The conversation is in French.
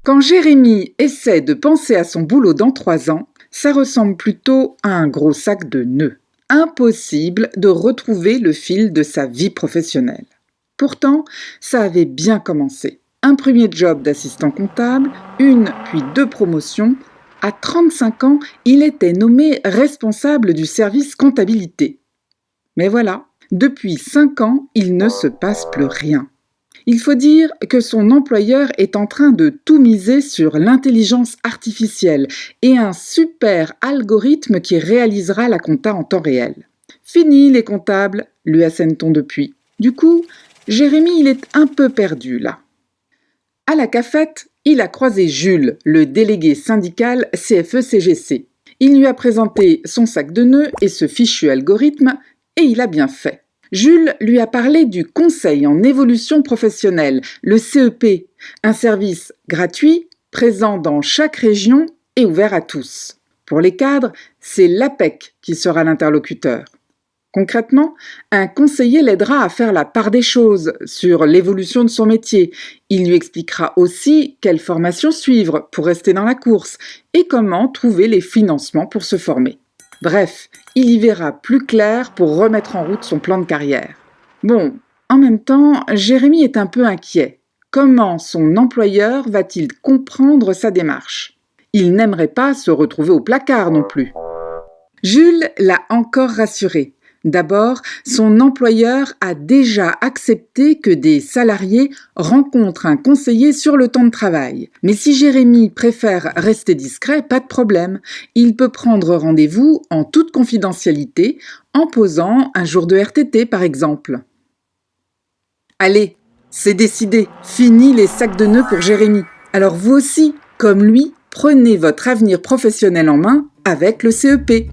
Quand Jérémy essaie de penser à son boulot dans 3 ans, ça ressemble plutôt à un gros sac de nœuds. Impossible de retrouver le fil de sa vie professionnelle. Pourtant, ça avait bien commencé. Un premier job d'assistant comptable, 1 puis 2 promotions. À 35 ans, il était nommé responsable du service comptabilité. Mais voilà, depuis 5 ans, il ne se passe plus rien. Il faut dire que son employeur est en train de tout miser sur l'intelligence artificielle et un super algorithme qui réalisera la compta en temps réel. Fini les comptables, lui assène-t-on depuis. Du coup, Jérémy, il est un peu perdu là. À la cafette, il a croisé Jules, le délégué syndical CFE-CGC. Il lui a présenté son sac de nœuds et ce fichu algorithme, et il a bien fait. Jules lui a parlé du Conseil en évolution professionnelle, le CEP, un service gratuit, présent dans chaque région et ouvert à tous. Pour les cadres, c'est l'APEC qui sera l'interlocuteur. Concrètement, un conseiller l'aidera à faire la part des choses sur l'évolution de son métier. Il lui expliquera aussi quelle formation suivre pour rester dans la course et comment trouver les financements pour se former. Bref, il y verra plus clair pour remettre en route son plan de carrière. Bon, en même temps, Jérémy est un peu inquiet. Comment son employeur va-t-il comprendre sa démarche ? Il n'aimerait pas se retrouver au placard non plus. Jules l'a encore rassuré. D'abord, son employeur a déjà accepté que des salariés rencontrent un conseiller sur le temps de travail. Mais si Jérémy préfère rester discret, pas de problème. Il peut prendre rendez-vous en toute confidentialité, en posant un jour de RTT par exemple. Allez, c'est décidé, fini les sacs de nœuds pour Jérémy. Alors vous aussi, comme lui, prenez votre avenir professionnel en main avec le CEP.